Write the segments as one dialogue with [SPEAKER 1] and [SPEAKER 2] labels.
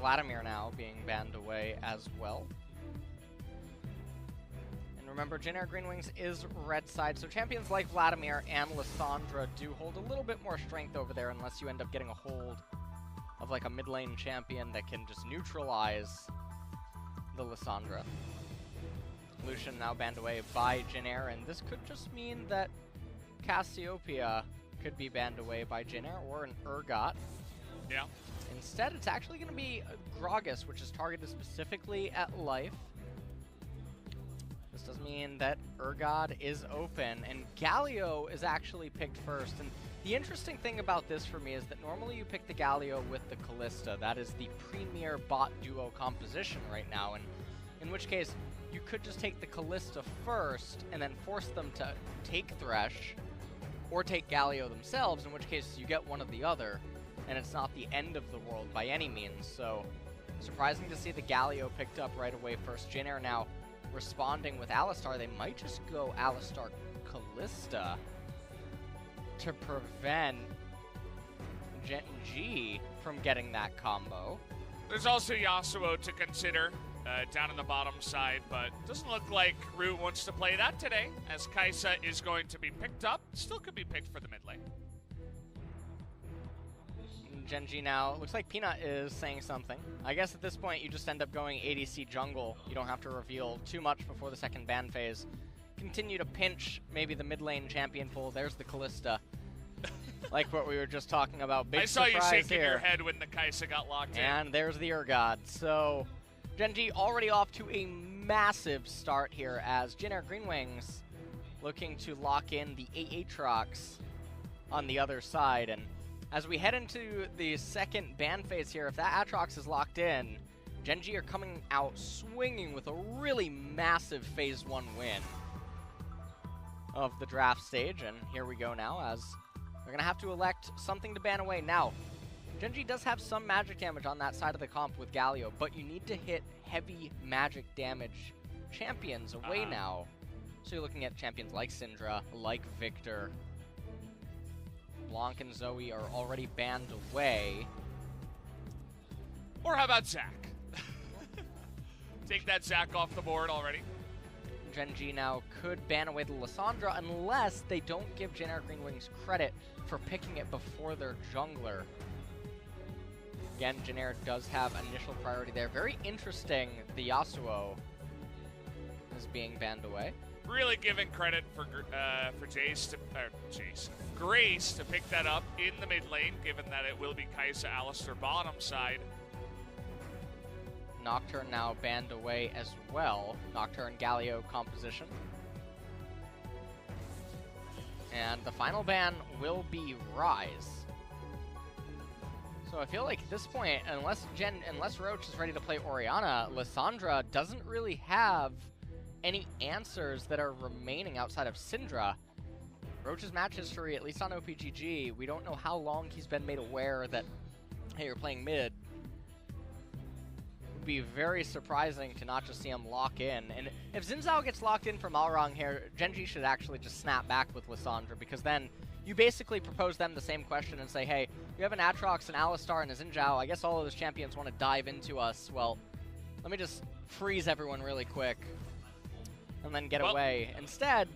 [SPEAKER 1] Vladimir now being banned away as well. And remember, Gen.G Green Wings is red side, so champions like Vladimir and Lissandra do hold a little bit more strength over there unless you end up getting a hold of like a mid lane champion that can just neutralize the Lissandra. Lucian now banned away by Gen.G, and this could just mean that Cassiopeia could be banned away by Gen.G or an Urgot.
[SPEAKER 2] Yeah.
[SPEAKER 1] Instead, it's actually going to be Gragas, which is targeted specifically at life. This does mean that Urgot is open, and Galio is actually picked first. And the interesting thing about this for me is that normally you pick the Galio with the Kalista. That is the premier bot duo composition right now, and in which case you could just take the Kalista first and then force them to take Thresh or take Galio themselves, in which case you get one or the other, and it's not the end of the world by any means. So surprising to see the Galio picked up right away first. Gen.G now responding with Alistar. They might just go Alistar Kalista to prevent Gen.G from getting that combo.
[SPEAKER 2] There's also Yasuo to consider down in the bottom side, but doesn't look like Root wants to play that today, as Kai'Sa is going to be picked up. Still could be picked for the mid lane.
[SPEAKER 1] Gen.G now, looks like Peanut is saying something. I guess at this point you just end up going ADC jungle. You don't have to reveal too much before the second ban phase. Continue to pinch maybe the mid lane champion pool. There's the Kalista. Like what we were just talking about. Big
[SPEAKER 2] I saw you shaking
[SPEAKER 1] here.
[SPEAKER 2] your head when the Kai'Sa got locked in.
[SPEAKER 1] And there's the Urgot. So Gen.G already off to a massive start here as Gen.G Green Wings looking to lock in the Aatrox on the other side. And as we head into the second ban phase here, if that Aatrox is locked in, Gen.G are coming out swinging with a really massive Phase 1 win of the draft stage. And here we go now as they're going to have to elect something to ban away. Now, Gen.G does have some magic damage on that side of the comp with Galio, but you need to hit heavy magic damage champions away now. So you're looking at champions like Syndra, like Victor. Blanc and Zoe are already banned away.
[SPEAKER 2] Or how about Zac? Take that Zac off the board already.
[SPEAKER 1] Gen.G now could ban away the Lissandra unless they don't give Gen.G Green Wings credit for picking it before their jungler. Again, Gen.G does have initial priority there. Very interesting, the Yasuo is being banned away.
[SPEAKER 2] Really giving credit for Grace to pick that up in the mid lane, given that it will be Kai'Sa Alistar bottom side.
[SPEAKER 1] Nocturne now banned away as well. Nocturne Galio composition. And the final ban will be Rise. So I feel like at this point, unless Roach is ready to play Orianna, Lissandra doesn't really have any answers that are remaining outside of Syndra. Roach's match history, at least on OPGG, we don't know how long he's been made aware that, hey, you're playing mid. It would be very surprising to not just see him lock in. And if Xin Zhao gets locked in from Malrang here, Gen.G should actually just snap back with Lissandra, because then you basically propose them the same question and say, hey, you have an Aatrox, an Alistar, and a Xin Zhao. I guess all of those champions want to dive into us. Well, let me just freeze everyone really quick and then get away. Instead,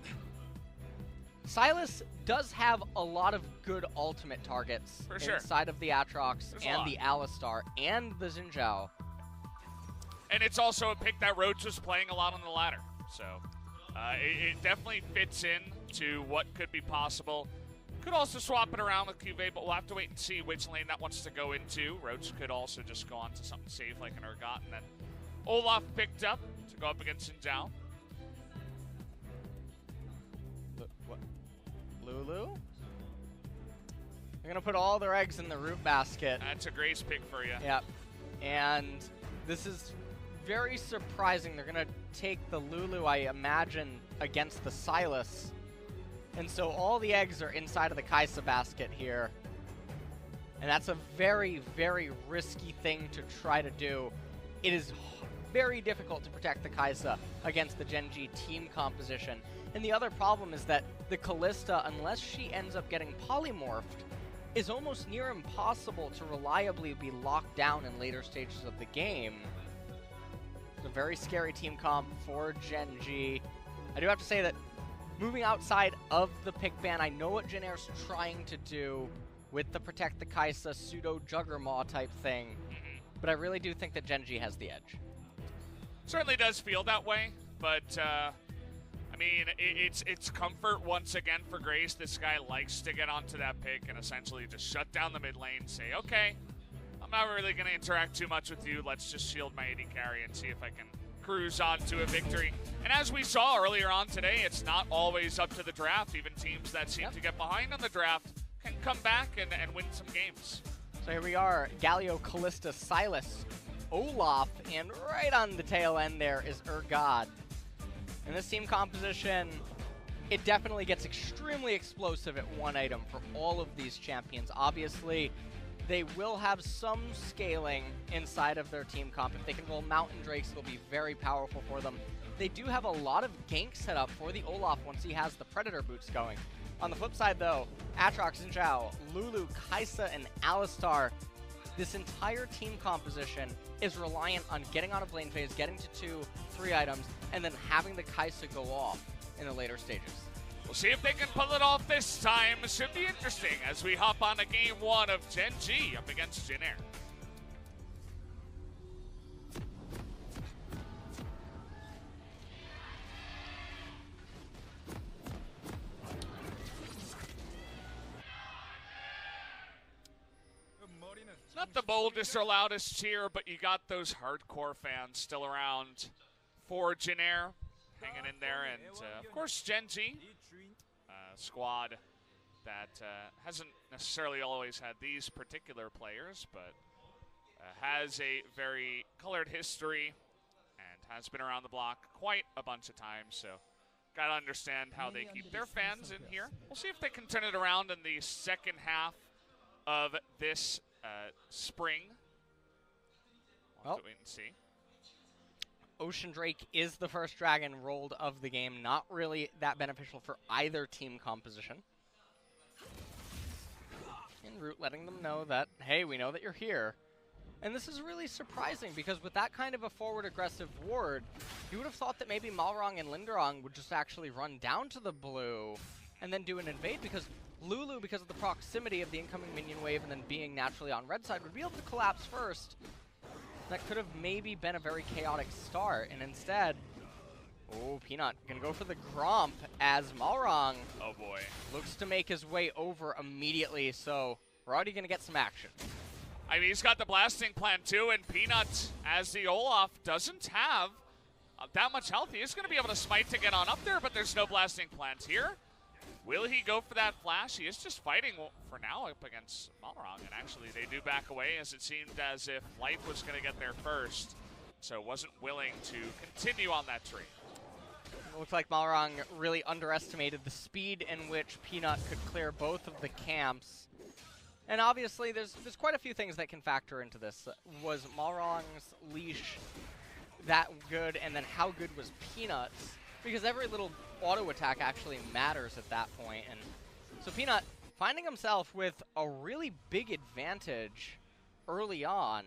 [SPEAKER 1] Sylas does have a lot of good ultimate targets inside of the Aatrox and the Alistar and the Xin Zhao.
[SPEAKER 2] And it's also a pick that Roach was playing a lot on the ladder. So it definitely fits in to what could be possible. Could also swap it around with QV, but we'll have to wait and see which lane that wants to go into. Roach could also just go on to something safe like an Urgot, and then Olaf picked up to go up against Xin Zhao.
[SPEAKER 1] What? Lulu? They're going to put all their eggs in the root basket.
[SPEAKER 2] That's a Grace pick for you.
[SPEAKER 1] Yep. And this is very surprising. They're going to take the Lulu, I imagine, against the Sylas. And so all the eggs are inside of the Kai'Sa basket here. And that's a very, very risky thing to try to do. It is very difficult to protect the Kai'Sa against the Gen.G team composition. And the other problem is that the Kalista, unless she ends up getting polymorphed, is almost near impossible to reliably be locked down in later stages of the game. It's a very scary team comp for Gen.G. I do have to say that moving outside of the pick ban, I know what Jennaire's trying to do with the Protect the Kai'Sa pseudo Juggermaw type thing, but I really do think that Gen.G has the edge.
[SPEAKER 2] Certainly does feel that way, but I mean, it's comfort once again for Grace. This guy likes to get onto that pick and essentially just shut down the mid lane, say, okay, I'm not really going to interact too much with you. Let's just shield my AD carry and see if I can cruise on to a victory. And as we saw earlier on today, it's not always up to the draft. Even teams that seem to get behind on the draft can come back and win some games.
[SPEAKER 1] So here we are, Galio, Callista, Silas, Olaf, and right on the tail end there is Urgod. In this team composition, it definitely gets extremely explosive at one item for all of these champions. Obviously, they will have some scaling inside of their team comp. If they can roll Mountain Drakes, it'll be very powerful for them. They do have a lot of gank set up for the Olaf once he has the Predator boots going. On the flip side, though, Aatrox, Xin Zhao, Lulu, Kai'Sa, and Alistar, this entire team composition is reliant on getting out of lane phase, getting to 2, 3 items, and then having the Kai'Sa go off in the later stages.
[SPEAKER 2] We'll see if they can pull it off this time. It should be interesting as we hop on to game 1 of Gen.G up against Jennaire. Not the boldest or loudest cheer, but you got those hardcore fans still around for Jennaire, hanging in there. And, of course, Gen.G, squad that hasn't necessarily always had these particular players, but has a very colored history and has been around the block quite a bunch of times. So got to understand how they keep their fans in here. We'll see if they can turn it around in the second half of this spring. We'll have to wait and see.
[SPEAKER 1] Ocean Drake is the first dragon rolled of the game. Not really that beneficial for either team composition. And Root letting them know that, hey, we know that you're here. And this is really surprising because with that kind of a forward aggressive ward, you would have thought that maybe Malrong and Linderong would just actually run down to the blue and then do an invade, because Lulu, because of the proximity of the incoming minion wave and then being naturally on red side, would be able to collapse first. That could have maybe been a very chaotic start, and instead, oh, Peanut gonna go for the Gromp as Malrong,
[SPEAKER 2] oh boy,
[SPEAKER 1] looks to make his way over immediately, so we're already gonna get some action.
[SPEAKER 2] I mean, he's got the blasting plan too, and Peanut, as the Olaf, doesn't have that much health. He is gonna be able to smite to get on up there, but there's no blasting plans here. Will he go for that flash? He is just fighting for now up against Malrong, and actually they do back away as it seemed as if Light was going to get there first, so wasn't willing to continue on that tree.
[SPEAKER 1] It looks like Malrong really underestimated the speed in which Peanut could clear both of the camps. And obviously there's quite a few things that can factor into this. Was Malrong's leash that good, and then how good was Peanut's? Because every little auto attack actually matters at that point. And so Peanut finding himself with a really big advantage early on.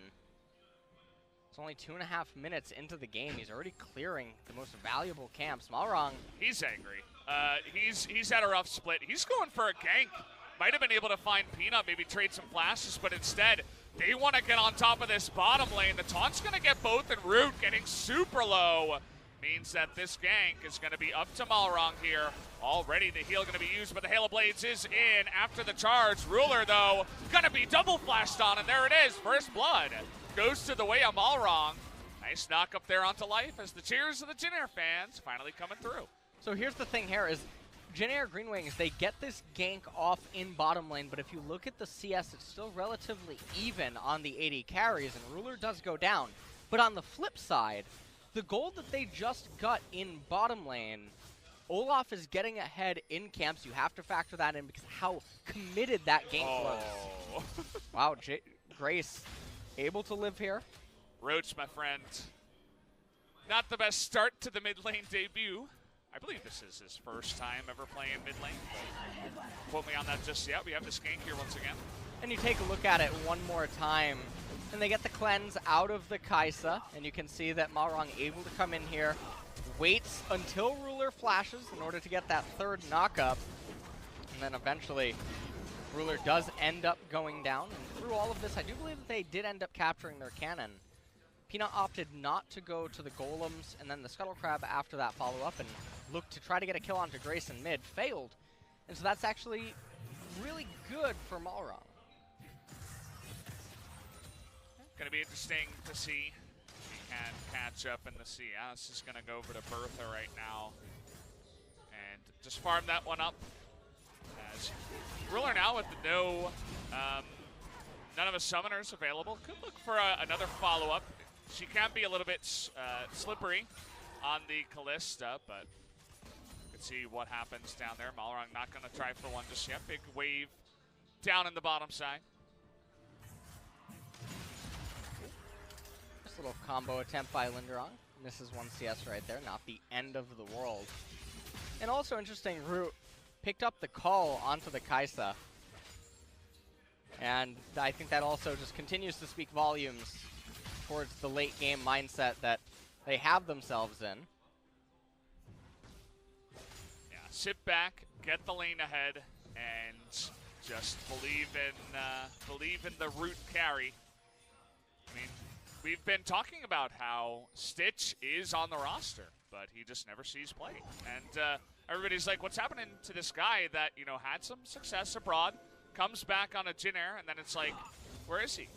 [SPEAKER 1] It's only 2.5 minutes into the game. He's already clearing the most valuable camps. Malrong,
[SPEAKER 2] he's angry. He's had a rough split. He's going for a gank. Might have been able to find Peanut, maybe trade some flashes, but instead they want to get on top of this bottom lane. The taunt's going to get both, and Root getting super low. Means that this gank is going to be up to Malrong here. Already the heal going to be used, but the Hail of Blades is in after the charge. Ruler, though, going to be double flashed on, and there it is. First blood goes to the way of Malrong. Nice knock up there onto life as the cheers of the Jennaire fans finally coming through.
[SPEAKER 1] So here's the thing here is Jennaire Green Wings, they get this gank off in bottom lane, but if you look at the CS, it's still relatively even on the AD carries, and Ruler does go down. But on the flip side, the gold that they just got in bottom lane, Olaf is getting ahead in camps. You have to factor that in because how committed that gank was. Wow, Grace able to live here.
[SPEAKER 2] Roach, my friend. Not the best start to the mid lane debut. I believe this is his first time ever playing mid lane. Quote me on that just yet. We have this gank here once again.
[SPEAKER 1] And you take a look at it one more time, and they get the cleanse out of the Kaisa, and you can see that Malrong able to come in here, waits until Ruler flashes in order to get that third knockup, and then eventually Ruler does end up going down. And through all of this, I do believe that they did end up capturing their cannon. Peanut opted not to go to the golems and then the Scuttle Crab after that follow-up and looked to try to get a kill onto Grace in mid, failed. And so that's actually really good for Malrong.
[SPEAKER 2] Going to be interesting to see if he can catch up in the CS. Is going to go over to Bertha right now and just farm that one up. As Ruler now with none of his summoners available. Could look for another follow-up. She can be a little bit slippery on the Callista, but you can see what happens down there. Malrong not going to try for one just yet. Big wave down in the bottom side.
[SPEAKER 1] Just a little combo attempt by Linderong. Misses one CS right there, not the end of the world. And also interesting, Root picked up the call onto the Kaisa. And I think that also just continues to speak volumes towards the late game mindset that they have themselves in.
[SPEAKER 2] Yeah, sit back, get the lane ahead, and just believe in the Root carry. I mean, we've been talking about how Stitch is on the roster, but he just never sees play. And everybody's like, what's happening to this guy that, you know, had some success abroad, comes back on a Jin Air, and then it's like, where is he?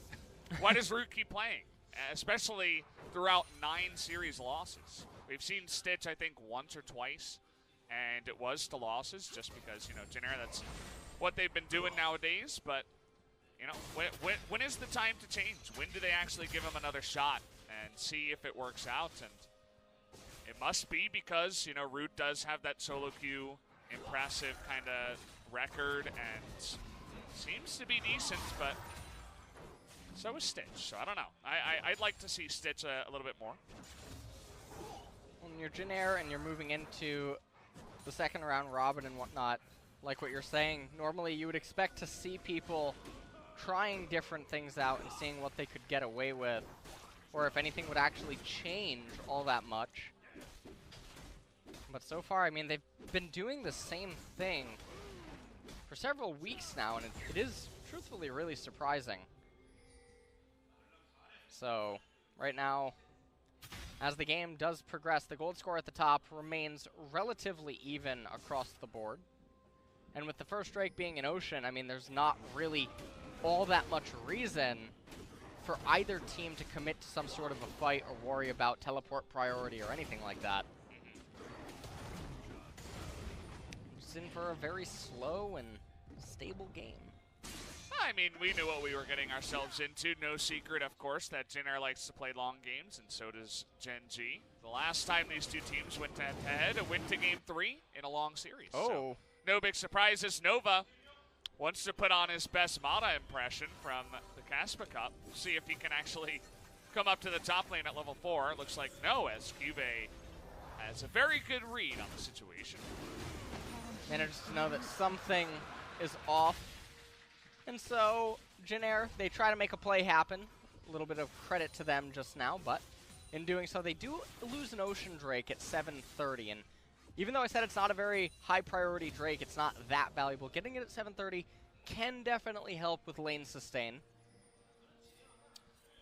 [SPEAKER 2] Why does Root keep playing? Especially throughout 9 series losses. We've seen Stitch, I think, once or twice, and it was to losses just because, you know, Jin Air, that's what they've been doing nowadays. But, you know, when is the time to change? When do they actually give him another shot and see if it works out? And it must be because, you know, Root does have that solo queue, impressive kind of record, and seems to be decent, but so is Stitch. So I don't know. I'd like to see Stitch a little bit more.
[SPEAKER 1] When you're Jin Air and you're moving into the second round robin and whatnot, like what you're saying, normally you would expect to see people trying different things out and seeing what they could get away with, or if anything would actually change all that much. But so far, I mean, they've been doing the same thing for several weeks now, and it is truthfully really surprising. So, right now, as the game does progress, the gold score at the top remains relatively even across the board. And with the first Drake being an Ocean, I mean, there's not really all that much reason for either team to commit to some sort of a fight or worry about teleport priority or anything like that. Just in for a very slow and stable game.
[SPEAKER 2] I mean, we knew what we were getting ourselves into. No secret, of course, that Jin Air likes to play long games, and so does Gen.G. The last time these two teams went head-to-head, it went to Game 3 in a long series.
[SPEAKER 1] Oh.
[SPEAKER 2] So, no big surprises. Nova wants to put on his best Mata impression from the Caspa Cup. See if he can actually come up to the top lane at level 4. Looks like no, as Cuvée has a very good read on the situation.
[SPEAKER 1] Managed to know that something is off. And so, Jin Air, they try to make a play happen. A little bit of credit to them just now, but in doing so, they do lose an Ocean Drake at 730. And even though I said it's not a very high priority Drake, it's not that valuable. Getting it at 730 can definitely help with lane sustain.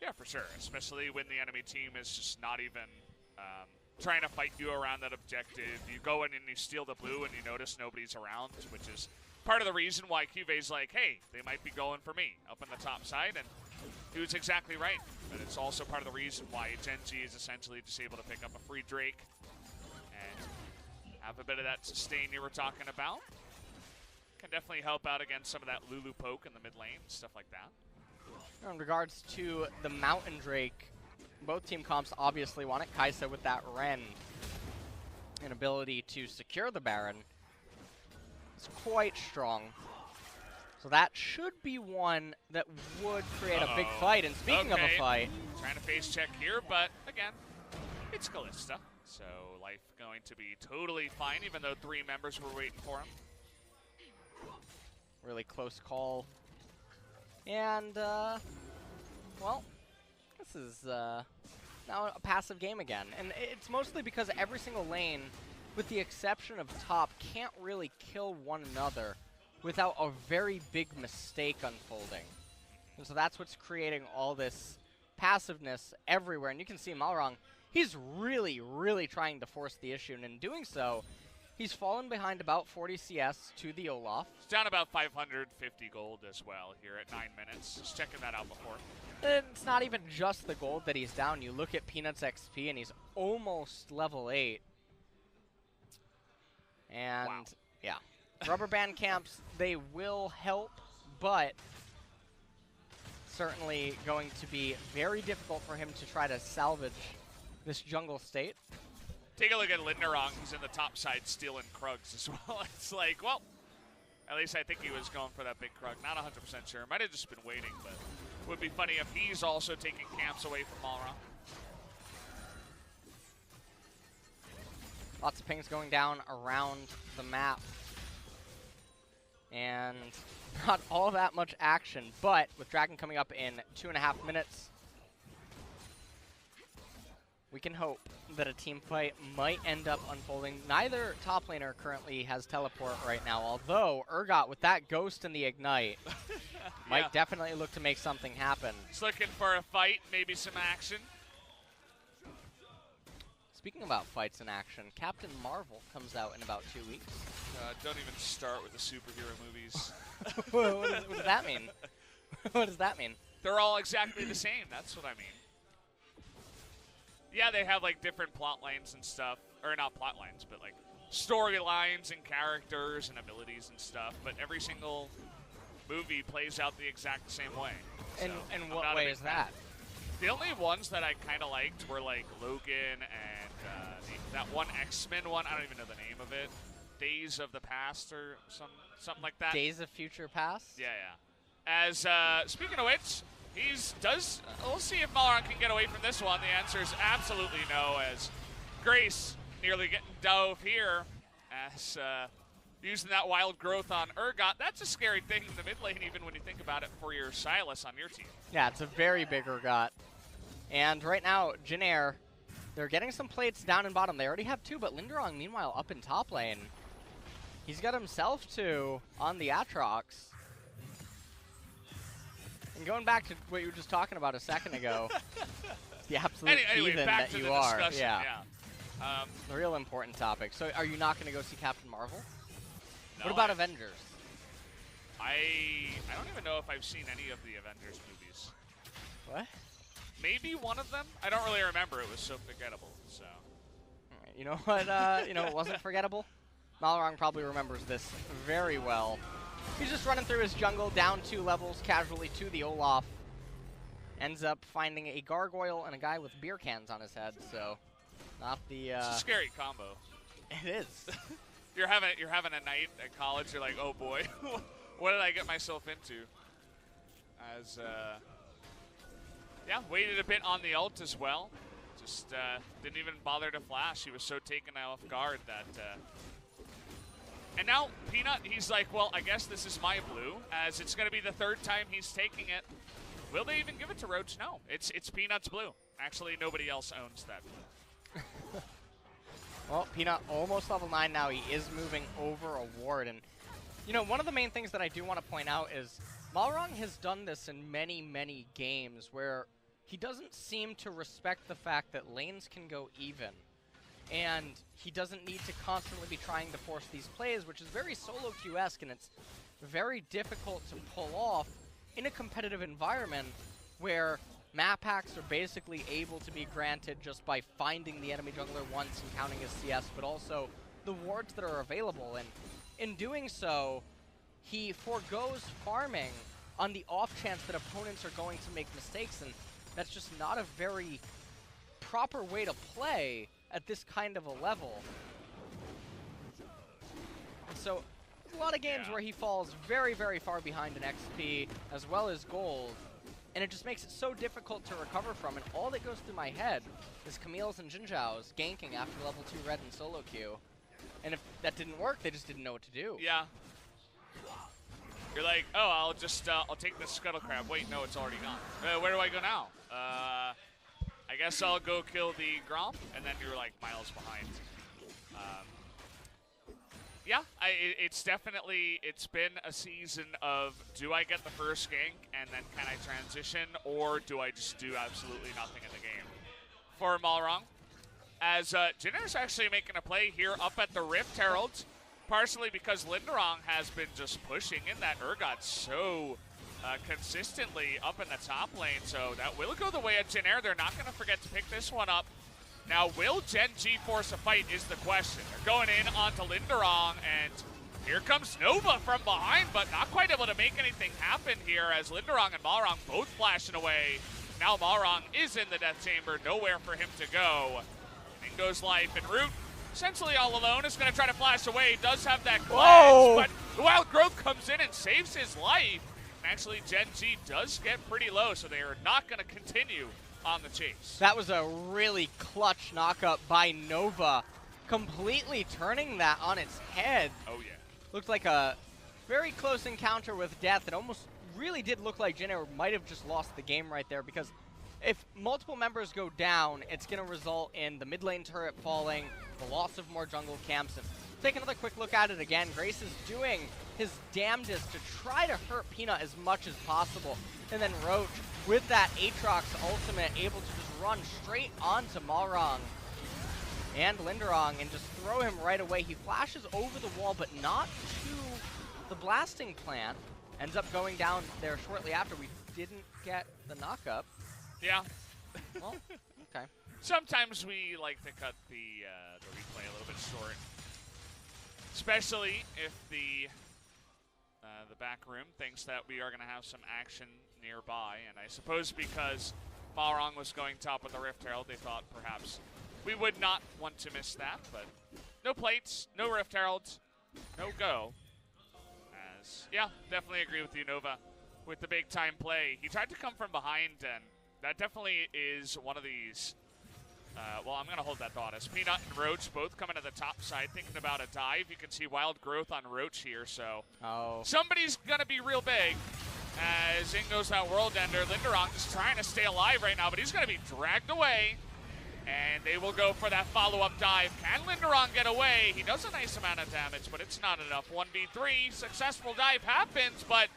[SPEAKER 2] Yeah, for sure, especially when the enemy team is just not even trying to fight you around that objective. You go in and you steal the blue and you notice nobody's around, which is part of the reason why Cuvé's like, hey, they might be going for me up on the top side, and he was exactly right. But it's also part of the reason why Gen.G is essentially just able to pick up a free Drake and have a bit of that sustain you were talking about. Can definitely help out against some of that Lulu poke in the mid lane, stuff like that.
[SPEAKER 1] In regards to the Mountain Drake, both team comps obviously want it. Kaisa with that Ren, an ability to secure the Baron, is quite strong. So that should be one that would create a big fight. And speaking of a fight,
[SPEAKER 2] trying to face check here, but again, it's Callista. So life going to be totally fine, even though 3 members were waiting for him.
[SPEAKER 1] Really close call And, well, this is now a passive game again. And it's mostly because every single lane, with the exception of top, can't really kill one another without a very big mistake unfolding. And so that's what's creating all this passiveness everywhere. And you can see Malrang, he's really, really trying to force the issue. And in doing so, he's fallen behind about 40 CS to the Olaf.
[SPEAKER 2] It's down about 550 gold as well here at 9 minutes. Just checking that out before.
[SPEAKER 1] It's not even just the gold that he's down. You look at Peanut's XP, and he's almost level 8. And,
[SPEAKER 2] wow.
[SPEAKER 1] Yeah. Rubber band camps, they will help, but certainly going to be very difficult for him to try to salvage this jungle state.
[SPEAKER 2] Take a look at Linderong. He's in the top side stealing Krugs as well. It's like, well, at least I think he was going for that big Krug. Not 100% sure. Might have just been waiting, but it would be funny if he's also taking camps away from Malrang.
[SPEAKER 1] Lots of pings going down around the map. And not all that much action, but with Dragon coming up in 2.5 minutes, we can hope that a team fight might end up unfolding. Neither top laner currently has teleport right now, although Urgot, with that ghost and the ignite, might definitely look to make something happen.
[SPEAKER 2] He's looking for a fight, maybe some action.
[SPEAKER 1] Speaking about fights in action, Captain Marvel comes out in about 2 weeks.
[SPEAKER 2] Don't even start with the superhero movies.
[SPEAKER 1] What does that mean? What does that mean?
[SPEAKER 2] They're all exactly the same. That's what I mean. Yeah, they have like different plot lines and stuff. Or not plot lines, but like storylines and characters and abilities and stuff. But every single movie plays out the exact same way.
[SPEAKER 1] And what way is that?
[SPEAKER 2] The only ones that I kind of liked were like Logan and that one X-Men one. I don't even know the name of it. Days of the Past or something like that.
[SPEAKER 1] Days of Future Past?
[SPEAKER 2] Yeah, yeah. As speaking of which, we'll see if Malrang can get away from this one. The answer is absolutely no, as Grace nearly getting dove here as using that wild growth on Urgot. That's a scary thing in the mid lane, even when you think about it, for your Silas on your team.
[SPEAKER 1] Yeah, it's a very big Urgot. And right now, Jin, they're getting some plates down and bottom. They already have 2, but Linderong, meanwhile, up in top lane. He's got himself 2 on the Aatrox. And going back to what you were just talking about a second ago, the absolute
[SPEAKER 2] anyway,
[SPEAKER 1] heathen
[SPEAKER 2] back
[SPEAKER 1] that
[SPEAKER 2] to
[SPEAKER 1] you
[SPEAKER 2] the
[SPEAKER 1] are.
[SPEAKER 2] discussion,
[SPEAKER 1] Yeah. The real important topic. So are you not going to go see Captain Marvel?
[SPEAKER 2] No,
[SPEAKER 1] what about Avengers?
[SPEAKER 2] I don't even know if I've seen any of the Avengers movies.
[SPEAKER 1] What?
[SPEAKER 2] Maybe one of them. I don't really remember. It was so forgettable. So.
[SPEAKER 1] All right, you know what? It wasn't forgettable. Malrang probably remembers this very well. He's just running through his jungle, down 2 levels, casually to the Olaf. Ends up finding a gargoyle and a guy with beer cans on his head. So, not the.
[SPEAKER 2] It's a scary combo.
[SPEAKER 1] It is.
[SPEAKER 2] You're having a night at college. You're like, oh boy, what did I get myself into? As waited a bit on the ult as well. Just didn't even bother to flash. He was so taken off guard that. And now Peanut, he's like, well, I guess this is my blue, as it's going to be the 3rd time he's taking it. Will they even give it to Roach? No, it's Peanut's blue. Actually, nobody else owns that blue.
[SPEAKER 1] Well, Peanut almost level 9 now. He is moving over a ward. And, one of the main things that I do want to point out is Malrang has done this in many, many games where he doesn't seem to respect the fact that lanes can go even. And he doesn't need to constantly be trying to force these plays, which is very solo queue-esque, and it's very difficult to pull off in a competitive environment where map hacks are basically able to be granted just by finding the enemy jungler once and counting his CS, but also the wards that are available. And in doing so, he forgoes farming on the off chance that opponents are going to make mistakes, and that's just not a very proper way to play at this kind of a level. And so, a lot of games where he falls very, very far behind in XP as well as gold, and it just makes it so difficult to recover from. And all that goes through my head is Camille's and Jinzhao's ganking after level 2 red in solo queue. And if that didn't work, they just didn't know what to do.
[SPEAKER 2] Yeah. You're like, oh, I'll take this scuttle crab. Wait, no, it's already gone. Where do I go now? I guess I'll go kill the Gromp, and then you're like miles behind. Yeah, it's been a season of, do I get the first gank and then can I transition, or do I just do absolutely nothing in the game? For Malrong, as Jinner's actually making a play here up at the Rift Herald, partially because Linderong has been just pushing in that Urgot so consistently up in the top lane, so that will go the way of Jinner. They're not going to forget to pick this one up. Now, will Gen.G force a fight is the question. They're going in onto Linderong, and here comes Nova from behind, but not quite able to make anything happen here as Linderong and Malrong both flashing away. Now Malrong is in the death chamber, nowhere for him to go. Ingo's life en route, essentially all alone, is going to try to flash away. Does have that cleanse, but the Wild Growth comes in and saves his life. And actually, Gen.G does get pretty low, so they are not going to continue on the chase.
[SPEAKER 1] That was a really clutch knockup by Nova, completely turning that on its head.
[SPEAKER 2] Oh, yeah.
[SPEAKER 1] Looked like a very close encounter with death. It almost really did look like Jinner might have just lost the game right there, because if multiple members go down, it's going to result in the mid lane turret falling, the loss of more jungle camps. And take another quick look at it again. Grace is doing his damnedest to try to hurt Peanut as much as possible. And then Roach, with that Aatrox ultimate, able to just run straight onto Malrong and Linderong and just throw him right away. He flashes over the wall, but not to the blasting plant. Ends up going down there shortly after. We didn't get the knockup.
[SPEAKER 2] Yeah.
[SPEAKER 1] Well, okay.
[SPEAKER 2] Sometimes we like to cut the replay a little bit short, especially if the back room thinks that we are going to have some action nearby. And I suppose because Malrong was going top of the Rift Herald, they thought perhaps we would not want to miss that. But no plates, no Rift Heralds, no go. As, yeah, definitely agree with you, Nova, with the big time play. He tried to come from behind, and that definitely is one of these. Well, I'm going to hold that thought. As Peanut and Roach both coming to the top side, thinking about a dive. You can see Wild Growth on Roach here, so somebody's going to be real big. As in goes that World Ender. Linderong just trying to stay alive right now, but he's going to be dragged away. And they will go for that follow-up dive. Can Linderong get away? He does a nice amount of damage, but it's not enough. 1v3, successful dive happens, but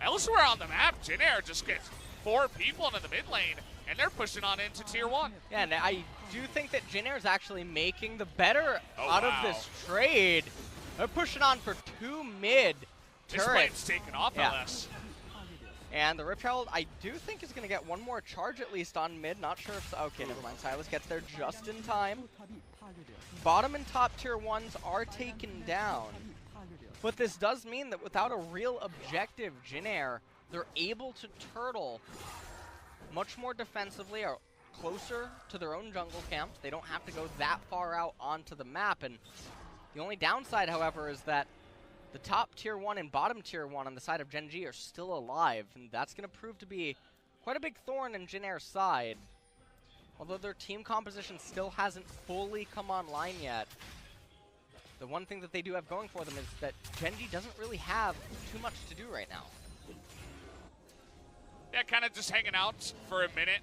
[SPEAKER 2] elsewhere on the map, Jinner just gets 4 people into the mid lane, and they're pushing on into Tier 1.
[SPEAKER 1] Yeah, and I do think that Jinner is actually making the better out of this trade. They're pushing on for 2 mid turrets.
[SPEAKER 2] This lane's taken off, LS.
[SPEAKER 1] And the Rift Herald, I do think, is going to get one more charge at least on mid. Not sure if... Okay, never mind. Silas gets there just in time. Bottom and top Tier 1s are taken down. But this does mean that without a real objective, Jinner, they're able to turtle much more defensively or closer to their own jungle camps. They don't have to go that far out onto the map. And the only downside, however, is that the top Tier 1 and bottom Tier 1 on the side of Gen.G are still alive, and that's going to prove to be quite a big thorn in Jinner's side. Although their team composition still hasn't fully come online yet, the one thing that they do have going for them is that Gen.G doesn't really have too much to do right now.
[SPEAKER 2] Yeah, kind of just hanging out for a minute.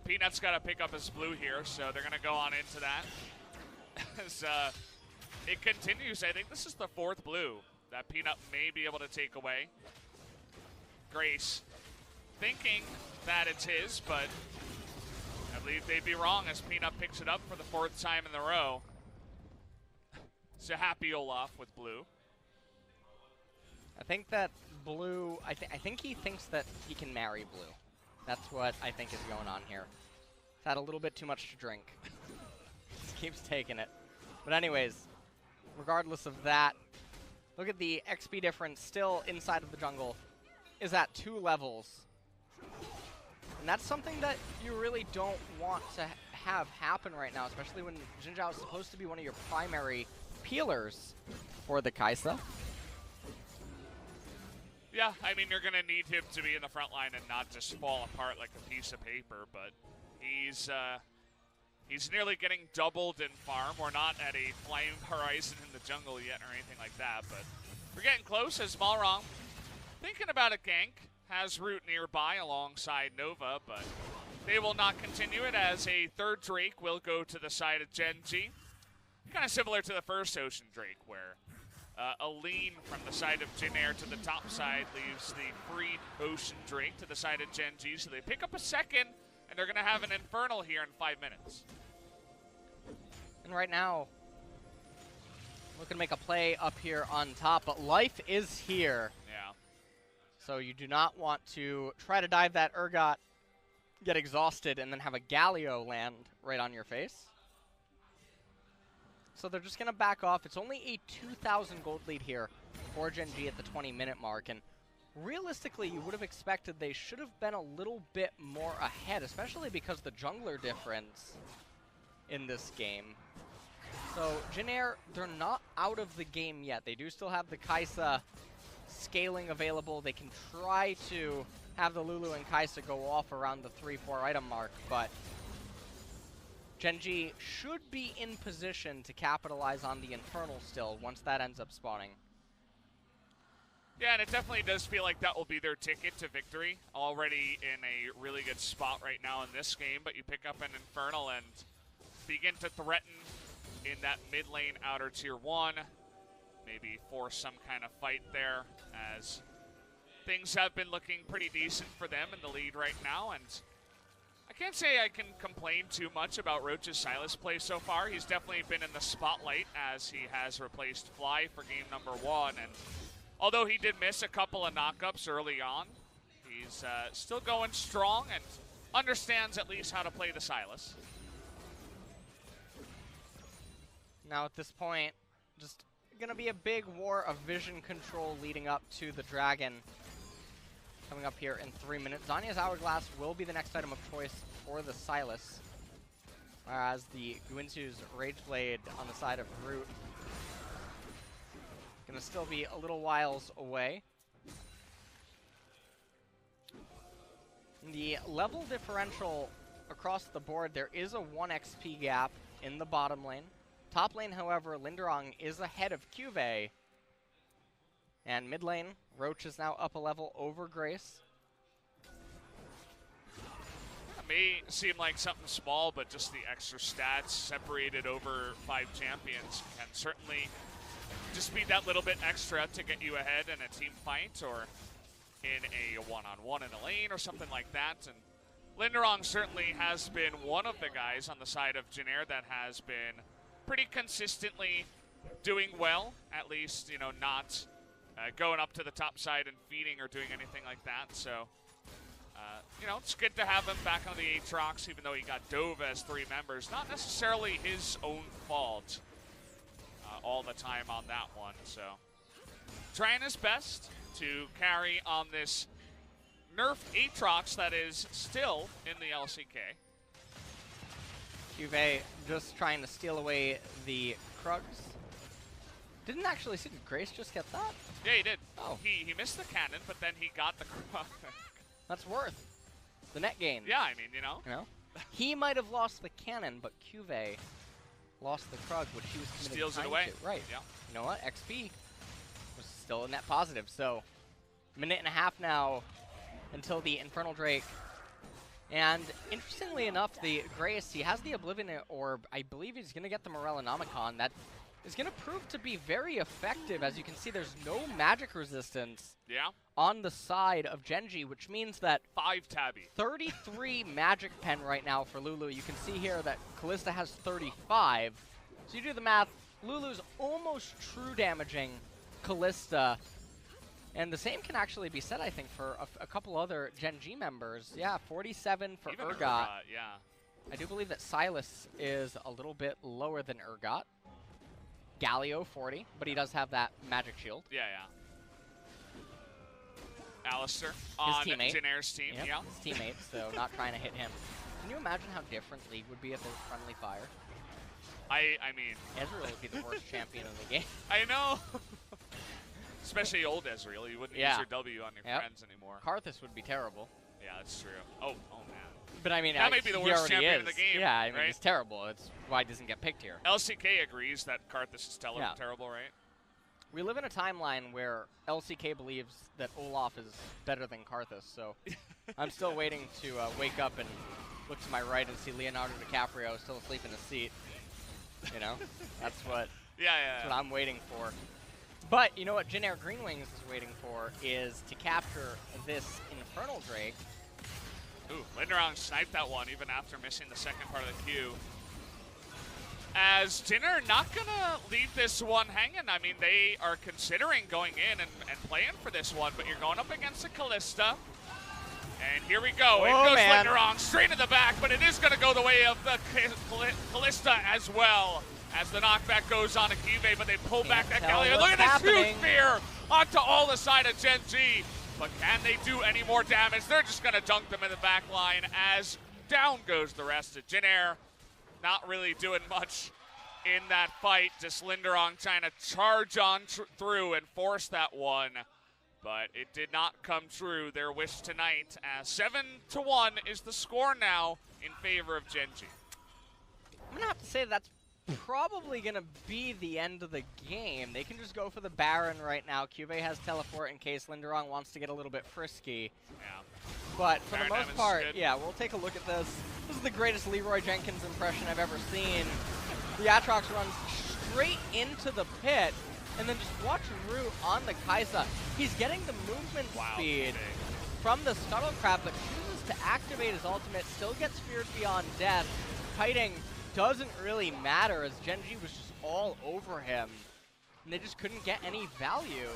[SPEAKER 2] Peanut's got to pick up his blue here, so they're going to go on into that. As it continues, I think this is the 4th blue that Peanut may be able to take away. Grace thinking that it's his, but I believe they'd be wrong as Peanut picks it up for the 4th time in a row. So happy Olaf with blue.
[SPEAKER 1] I think that blue, I think he thinks that he can marry blue. That's what I think is going on here. He's had a little bit too much to drink. Just keeps taking it. But anyways, regardless of that, look at the XP difference still inside of the jungle is at 2 levels. And that's something that you really don't want to have happen right now, especially when Xin Zhao is supposed to be one of your primary peelers for the Kai'Sa.
[SPEAKER 2] Yeah, I mean, you're going to need him to be in the front line and not just fall apart like a piece of paper, but he's nearly getting doubled in farm. We're not at a flame horizon in the jungle yet or anything like that, but we're getting close as Malrong thinking about a gank. Has Root nearby alongside Nova, but they will not continue it as a third Drake will go to the side of Gen.G. Kind of similar to the first Ocean Drake, where a lean from the side of Jin Air to the top side leaves the freed Ocean Drake to the side of Gen.G. So they pick up a second, and they're going to have an Infernal here in 5 minutes.
[SPEAKER 1] And right now, looking to make a play up here on top, but life is here.
[SPEAKER 2] Yeah.
[SPEAKER 1] So you do not want to try to dive that Urgot, get exhausted, and then have a Galio land right on your face. So they're just going to back off. It's only a 2,000 gold lead here for Gen.G at the 20-minute mark. And realistically, you would have expected they should have been a little bit more ahead, especially because the jungler difference in this game. So Jin Air, they're not out of the game yet. They do still have the Kai'Sa scaling available. They can try to have the Lulu and Kai'Sa go off around the 3-4 item mark, but Gen.G should be in position to capitalize on the Infernal still once that ends up spawning.
[SPEAKER 2] Yeah, and it definitely does feel like that will be their ticket to victory. Already in a really good spot right now in this game, but you pick up an Infernal and begin to threaten in that mid lane outer tier 1. Maybe force some kind of fight there, as things have been looking pretty decent for them in the lead right now, and I can't say I can complain too much about Roach's Sylas play so far. He's definitely been in the spotlight as he has replaced Fly for game number 1, and although he did miss a couple of knockups early on, he's still going strong and understands at least how to play the Sylas.
[SPEAKER 1] Now at this point, just going to be a big war of vision control leading up to the Dragon. Coming up here in 3 minutes. Zanya's Hourglass will be the next item of choice for the Sylas, whereas the Guinsoo's Rage Blade on the side of Root gonna still be a little whiles away. The level differential across the board, there is a 1 XP gap in the bottom lane. Top lane, however, Linderong is ahead of Cuvée. And mid lane, Roach is now up a level over Grace.
[SPEAKER 2] It may seem like something small, but just the extra stats separated over 5 champions can certainly just be that little bit extra to get you ahead in a team fight or in a one-on-one in a lane or something like that. And Linderong certainly has been one of the guys on the side of Jin Air that has been pretty consistently doing well, at least, you know, not going up to the top side and feeding or doing anything like that. So, you know, it's good to have him back on the Aatrox, even though he got dove as 3 members. Not necessarily his own fault all the time on that one. So, trying his best to carry on this nerfed Aatrox that is still in the LCK.
[SPEAKER 1] Cuvée just trying to steal away the Krugs. Didn't actually see, did Grace just get that?
[SPEAKER 2] Yeah, he did.
[SPEAKER 1] Oh.
[SPEAKER 2] He missed the cannon, but then he got the Krug.
[SPEAKER 1] That's worth the net gain.
[SPEAKER 2] Yeah, I mean, you know.
[SPEAKER 1] He might have lost the cannon, but Cuvée lost the Krug, which he was committed
[SPEAKER 2] Steals it away.
[SPEAKER 1] to. Right.
[SPEAKER 2] Yeah.
[SPEAKER 1] You know what? XP was still a net positive. So, minute and a half now until the Infernal Drake. And interestingly enough, the Grace, he has the Oblivion Orb. I believe he's going to get the Morellonomicon. That is going to prove to be very effective. As you can see, there's no magic resistance on the side of Gen.G, which means that
[SPEAKER 2] 5 tabby.
[SPEAKER 1] 33 magic pen right now for Lulu. You can see here that Kalista has 35. So you do the math, Lulu's almost true damaging Kalista. And the same can actually be said, I think, for a couple other Gen.G members. Yeah, 47 for
[SPEAKER 2] Even
[SPEAKER 1] Urgot.
[SPEAKER 2] Yeah.
[SPEAKER 1] I do believe that Sylas is a little bit lower than Urgot. Galio, 40, but he does have that magic shield.
[SPEAKER 2] Yeah. Alistair on Jin Air's team.
[SPEAKER 1] Yep,
[SPEAKER 2] Yeah.
[SPEAKER 1] his teammates, so not trying to hit him. Can you imagine how different League would be if there was friendly fire?
[SPEAKER 2] I mean,
[SPEAKER 1] Ezreal would be the worst champion in the game.
[SPEAKER 2] I know. Especially old Ezreal. You wouldn't use your W on your friends anymore.
[SPEAKER 1] Karthus would be terrible.
[SPEAKER 2] Yeah, that's true. Oh man.
[SPEAKER 1] But I mean,
[SPEAKER 2] that may be the worst champion in the game.
[SPEAKER 1] Yeah, I mean,
[SPEAKER 2] right?
[SPEAKER 1] it's terrible. It's why it doesn't get picked here.
[SPEAKER 2] LCK agrees that Karthus is terrible, right?
[SPEAKER 1] We live in a timeline where LCK believes that Olaf is better than Karthus, so I'm still waiting to wake up and look to my right and see Leonardo DiCaprio still asleep in his seat. You know? That's what, that's what I'm waiting for. But you know what Gen.G Greenwings is waiting for is to capture this Infernal Drake.
[SPEAKER 2] Ooh, Linderong sniped that one even after missing the second part of the queue. As Dinner not going to leave this one hanging. I mean, they are considering going in and playing for this one, but you're going up against a Kalista. And here we go. It goes Linderong straight in the back, but it is going to go the way of the Kalista as well. As the knockback goes on to Kyuvey, but they pull back that Galio. Look at this huge fear onto all the side of Gen.G. But can they do any more damage? They're just going to dunk them in the back line as down goes the rest of Jin.G. Not really doing much in that fight. Just Linderong trying to charge on through and force that one. But it did not come true, their wish tonight. As 7-1 is the score now in favor of Gen.G.
[SPEAKER 1] I'm going to have to say that's probably going to be the end of the game. They can just go for the Baron right now. Kyuvey has teleport in case Linderong wants to get a little bit frisky.
[SPEAKER 2] Yeah.
[SPEAKER 1] But for the most part, yeah, we'll take a look at this. This is the greatest Leroy Jenkins impression I've ever seen. The Aatrox runs straight into the pit, and then just watch Root on the Kai'Sa. He's getting the movement speed from the Scuttle Crab, but chooses to activate his ultimate, still gets feared beyond death. Kiting doesn't really matter as Gen.G was just all over him, and they just couldn't get any value.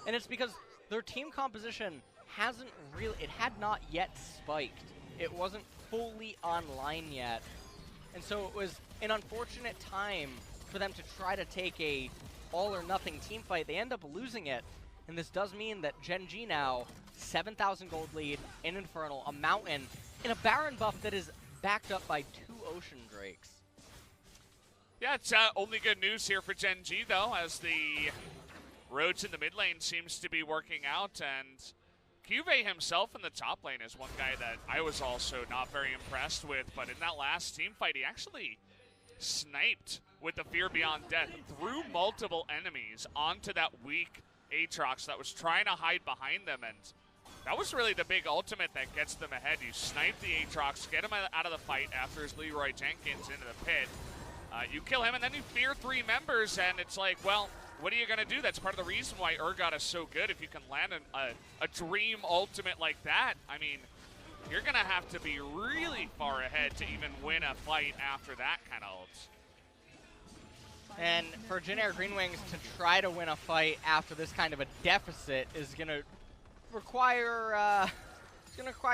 [SPEAKER 1] And it's because their team composition hasn't really, it had not yet spiked. It wasn't fully online yet. And so it was an unfortunate time for them to try to take a all or nothing team fight. They end up losing it. And this does mean that Gen.G now, 7,000 gold lead, in Infernal, a Mountain, and a Baron buff that is backed up by 2 Ocean Drakes.
[SPEAKER 2] Yeah, it's only good news here for Gen.G, though, as the road to the mid lane seems to be working out, and Kyuvey himself in the top lane is one guy that I was also not very impressed with, but in that last team fight, he actually sniped with the Fear Beyond Death, threw multiple enemies onto that weak Aatrox that was trying to hide behind them, and that was really the big ultimate that gets them ahead. You snipe the Aatrox, get him out of the fight after his Leroy Jenkins into the pit. You kill him, and then you fear 3 members, and it's like, well, what are you going to do? That's part of the reason why Urgot is so good. If you can land a dream ultimate like that, I mean, you're going to have to be really far ahead to even win a fight after that kind of ult.
[SPEAKER 1] And for Gen.G Greenwings to try to win a fight after this kind of a deficit is going to require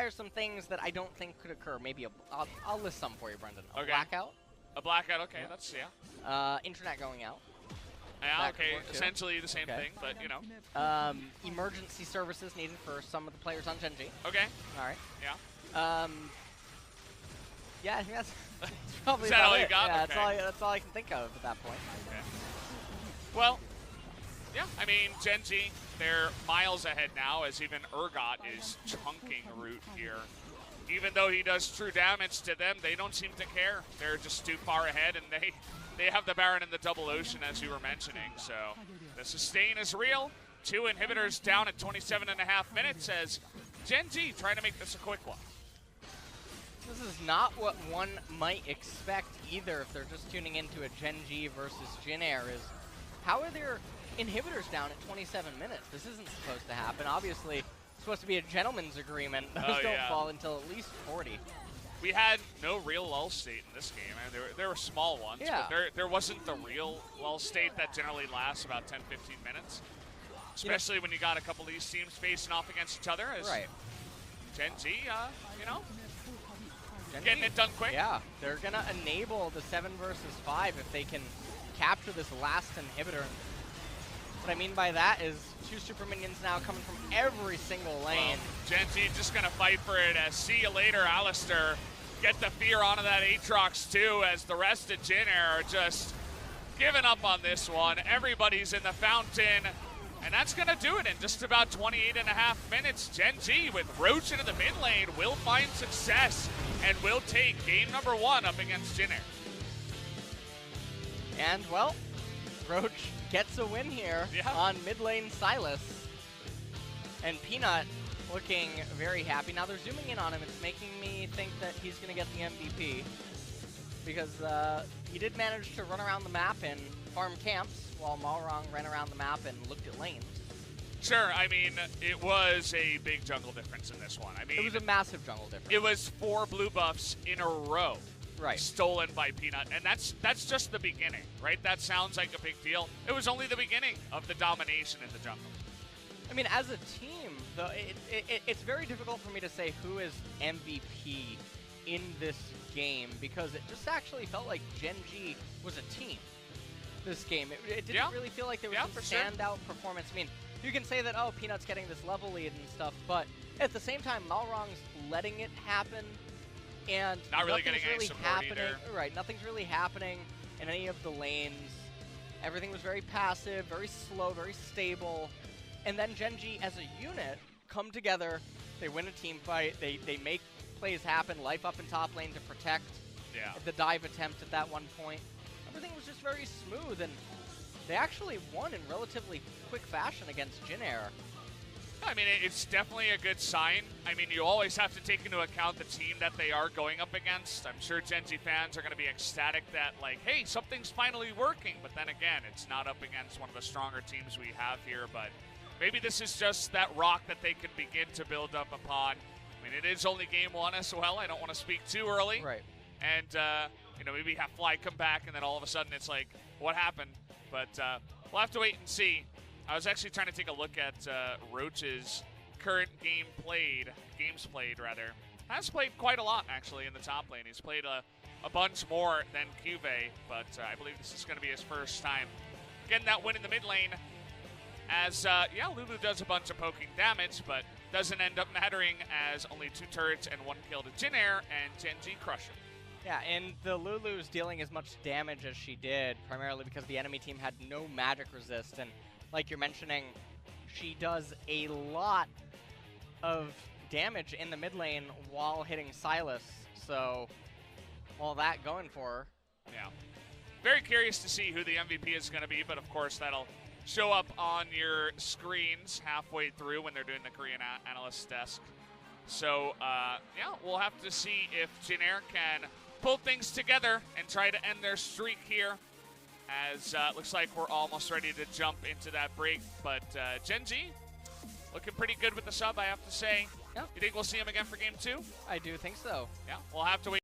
[SPEAKER 1] some things that I don't think could occur. Maybe I'll list some for you, Brendan. A blackout.
[SPEAKER 2] A blackout, okay, that's, yeah.
[SPEAKER 1] Internet going out.
[SPEAKER 2] Yeah, okay, essentially the same thing, but, you know.
[SPEAKER 1] Emergency services needed for some of the players on Gen.G.
[SPEAKER 2] Okay.
[SPEAKER 1] All right.
[SPEAKER 2] Yeah.
[SPEAKER 1] Yeah, I think that's probably
[SPEAKER 2] Is that all you
[SPEAKER 1] it.
[SPEAKER 2] got?
[SPEAKER 1] Yeah,
[SPEAKER 2] okay.
[SPEAKER 1] that's all I can think of at that point.
[SPEAKER 2] Okay. Well, yeah, I mean, Gen.G, they're miles ahead now, as even Urgot is chunking Root here. Even though he does true damage to them, they don't seem to care. They're just too far ahead, and they have the Baron in the double ocean, as you were mentioning. So the sustain is real. 2 inhibitors down at 27.5 minutes as Gen.G trying to make this a quick one.
[SPEAKER 1] This is not what one might expect either if they're just tuning into a Gen.G versus Jin.G. Is how are their inhibitors down at 27 minutes? This isn't supposed to happen. Obviously, it's supposed to be a gentleman's agreement. Those don't fall until at least 40.
[SPEAKER 2] We had no real lull state in this game. I mean, there were small ones, but there wasn't the real lull state that generally lasts about 10-15 minutes. Especially when you got a couple of these teams facing off against each other. As Gen.G, you know, getting it done quick.
[SPEAKER 1] Yeah, they're going to enable the 7 versus 5 if they can capture this last inhibitor. What I mean by that is 2 super minions now coming from every single lane.
[SPEAKER 2] Well, Gen.G just going to fight for it as see you later, Alistair. Get the fear onto that Aatrox too, as the rest of Jin.G are just giving up on this one. Everybody's in the fountain, and that's going to do it in just about 28.5 minutes. Gen.G with Roach into the mid lane will find success and will take game number 1 up against Jin.G.
[SPEAKER 1] And, well, Roach gets a win here on mid lane Silas. And Peanut looking very happy. Now they're zooming in on him. It's making me think that he's going to get the MVP. Because he did manage to run around the map and farm camps, while Malrong ran around the map and looked at lanes.
[SPEAKER 2] Sure, I mean, it was a big jungle difference in this one. I mean,
[SPEAKER 1] it was a massive jungle difference.
[SPEAKER 2] It was 4 blue buffs in a row.
[SPEAKER 1] Right.
[SPEAKER 2] Stolen by Peanut, and that's just the beginning, right? That sounds like a big deal. It was only the beginning of the domination in the jungle.
[SPEAKER 1] I mean, as a team, though, it's very difficult for me to say who is MVP in this game, because it just actually felt like Gen.G was a team this game. It didn't really feel like there was a standout performance. I mean, you can say that, oh, Peanut's getting this level lead and stuff, but at the same time, Malrong's letting it happen, and
[SPEAKER 2] not really getting any
[SPEAKER 1] support
[SPEAKER 2] happening either.
[SPEAKER 1] Right, nothing's really happening in any of the lanes. Everything was very passive, very slow, very stable. And then Gen.G as a unit come together, they win a team fight, they make plays happen, life up in top lane to protect the dive attempt at that one point. Everything was just very smooth, and they actually won in relatively quick fashion against Jin Air.
[SPEAKER 2] I mean, it's definitely a good sign. I mean, you always have to take into account the team that they are going up against. I'm sure Gen.G fans are going to be ecstatic that, like, hey, something's finally working. But then again, it's not up against one of the stronger teams we have here. But maybe this is just that rock that they can begin to build up upon. I mean, it is only game 1 as well. I don't want to speak too early.
[SPEAKER 1] Right.
[SPEAKER 2] And, you know, maybe have Fly come back, and then all of a sudden it's like, what happened? But we'll have to wait and see. I was actually trying to take a look at Roach's current games played, Has played quite a lot, actually, in the top lane. He's played a bunch more than Cuvée, but I believe this is going to be his first time getting that win in the mid lane. As, Lulu does a bunch of poking damage, but doesn't end up mattering as only 2 turrets and 1 kill to Jin Air, and Gen.G crush him.
[SPEAKER 1] Yeah, and the Lulu's dealing as much damage as she did, primarily because the enemy team had no magic resist, and like you're mentioning, she does a lot of damage in the mid lane while hitting Silas, so all that going for her.
[SPEAKER 2] Yeah. Very curious to see who the MVP is going to be, but of course that'll show up on your screens halfway through when they're doing the Korean analyst desk. So, we'll have to see if Jin Air can pull things together and try to end their streak here, as looks like we're almost ready to jump into that break. But Gen.G looking pretty good with the sub, I have to say.
[SPEAKER 1] Yeah.
[SPEAKER 2] You think we'll see him again for game 2?
[SPEAKER 1] I do think so.
[SPEAKER 2] Yeah, we'll have to wait.